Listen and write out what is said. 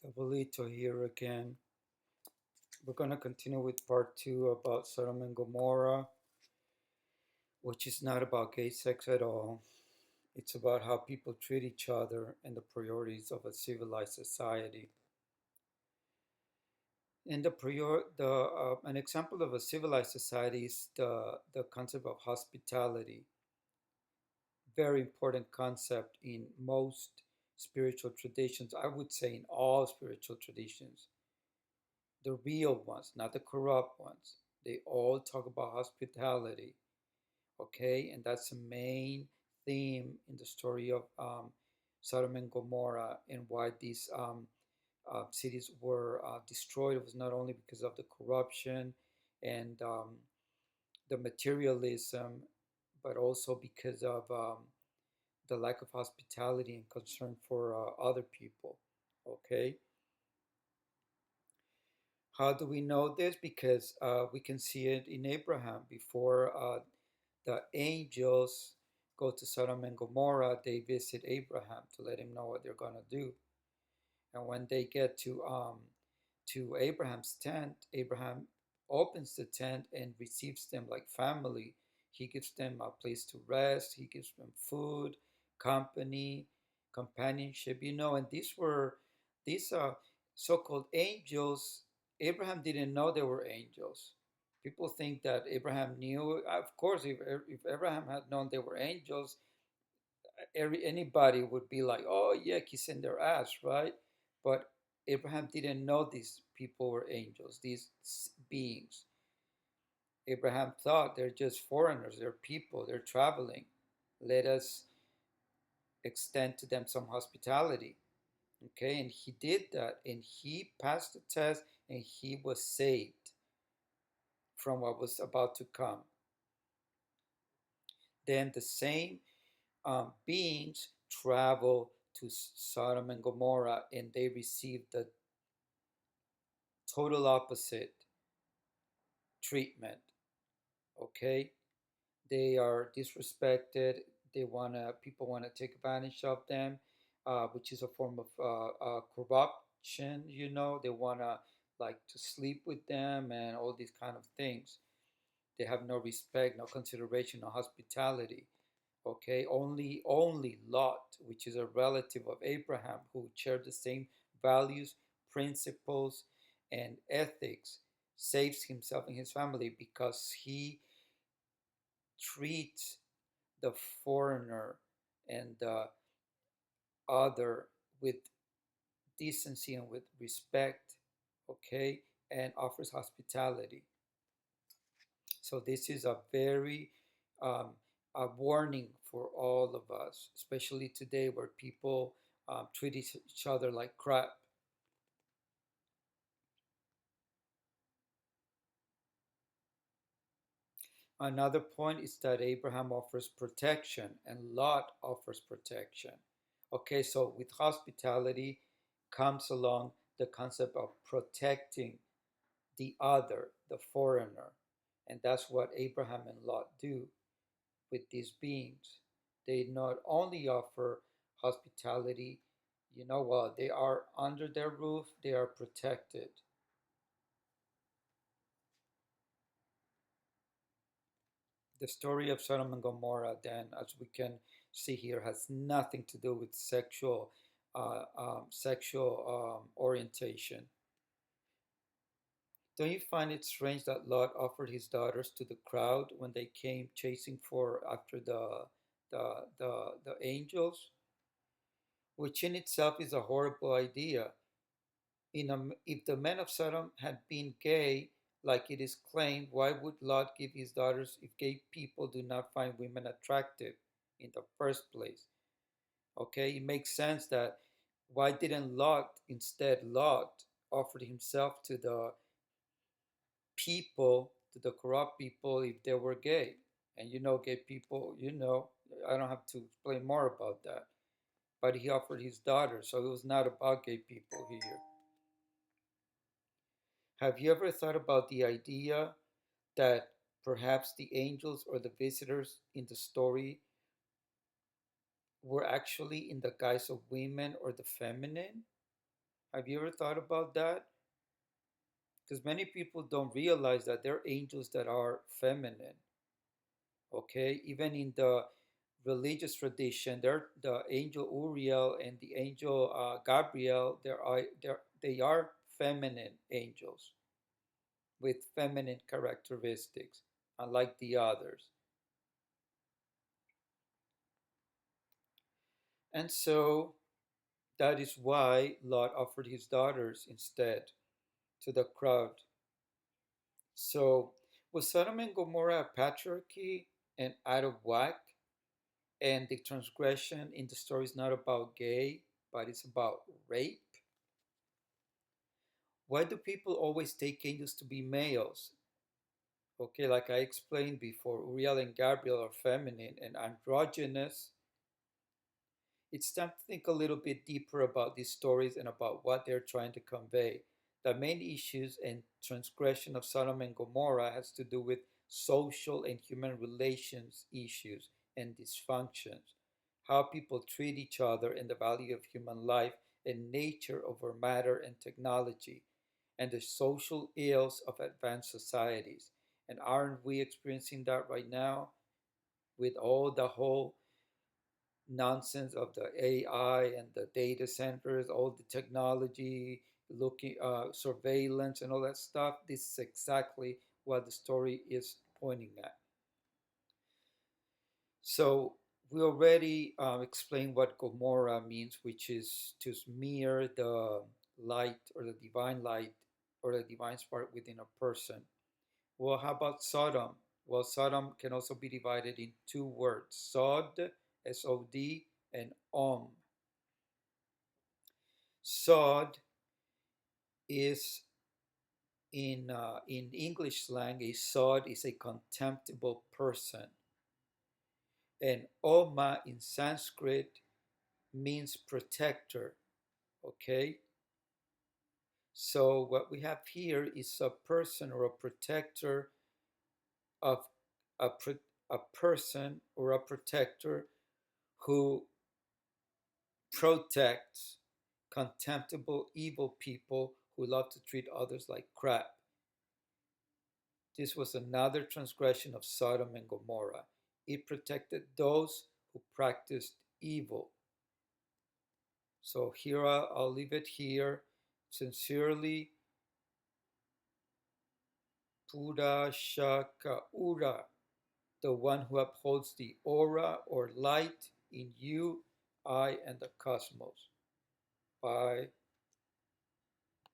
Abuelito here again. We're going to continue with part two about Sodom and Gomorrah, which is not about gay sex at all. It's about how people treat each other and the priorities of a civilized society. And an example of a civilized society is the concept of hospitality. Very important concept in most spiritual traditions. I would say in all spiritual traditions, the real ones, not the corrupt ones. They all talk about hospitality, okay? And that's the main theme in the story of Sodom and Gomorrah and why these cities were destroyed. It was not only because of the corruption and the materialism, but also because of the lack of hospitality and concern for other people, okay? How do we know this? Because we can see it in Abraham. Before the angels go to Sodom and Gomorrah, they visit Abraham to let him know what they're going to do. And when they get to Abraham's tent, Abraham opens the tent and receives them like family. He gives them a place to rest. He gives them food, company, companionship. And these so-called angels. Abraham didn't know they were angels. People think that Abraham knew. Of course, if Abraham had known they were angels, anybody would be like, "Oh yeah, kissing their ass," right? But Abraham didn't know these people were angels, these beings. Abraham thought they're just foreigners, they're people, they're traveling. Let us extend to them some hospitality. Okay, and he did that, and he passed the test, and he was saved from what was about to come. Then the same beings travel to Sodom and Gomorrah, and they receive the total opposite treatment. Okay, they are disrespected. People wanna take advantage of them, which is a form of corruption. They wanna like to sleep with them and all these kind of things. They have no respect, no consideration, no hospitality. Okay, only Lot, which is a relative of Abraham, who shared the same values, principles, and ethics, saves himself and his family because he treats the foreigner and the other with decency and with respect, okay, and offers hospitality. So this is a very a warning for all of us, especially today where people treat each other like crap. Another point is that Abraham offers protection and Lot offers protection. Okay, so with hospitality comes along the concept of protecting the other, the foreigner. And that's what Abraham and Lot do with these beings. They not only offer hospitality, while they are under their roof, they are protected. The story of Sodom and Gomorrah, then, as we can see here, has nothing to do with sexual orientation. Don't you find it strange that Lot offered his daughters to the crowd when they came chasing for after the angels? Which in itself is a horrible idea. If the men of Sodom had been gay, like it is claimed, why would Lot give his daughters if gay people do not find women attractive in the first place? Okay, it makes sense that why didn't Lot offered himself to the people, to the corrupt people, if they were gay? And gay people, I don't have to explain more about that. But he offered his daughter, so it was not about gay people here. Have you ever thought about the idea that perhaps the angels or the visitors in the story were actually in the guise of women or the feminine? Have you ever thought about that? Because many people don't realize that there are angels that are feminine. Okay, even in the religious tradition, there the angel Uriel and the angel Gabriel. They are feminine angels with feminine characteristics, unlike the others. And so that is why Lot offered his daughters instead to the crowd. So was Sodom and Gomorrah a patriarchy and out of whack? And the transgression in the story is not about gay, but it's about rape? Why do people always take angels to be males? Okay, like I explained before, Uriel and Gabriel are feminine and androgynous. It's time to think a little bit deeper about these stories and about what they're trying to convey. The main issues and transgression of Sodom and Gomorrah has to do with social and human relations issues and dysfunctions, how people treat each other and the value of human life and nature over matter and technology, and the social ills of advanced societies. And aren't we experiencing that right now with all the whole nonsense of the AI and the data centers, all the technology, looking surveillance and all that stuff? This is exactly what the story is pointing at. So we already explained what Gomorrah means, which is to smear the light or the divine spark within a person. Well, how about Sodom? Well, Sodom can also be divided in two words: Sod, S-O-D, and Om. Sod is in English slang, a sod is a contemptible person, and Oma in Sanskrit means protector. Okay, so what we have here is a person or a protector of a, a person or a protector who protects contemptible evil people who love to treat others like crap. This was another transgression of Sodom and Gomorrah. It protected those who practiced evil. So here I'll leave it here. Sincerely, Pura Shaka Ura, the one who upholds the aura or light in you, I, and the cosmos. Bye.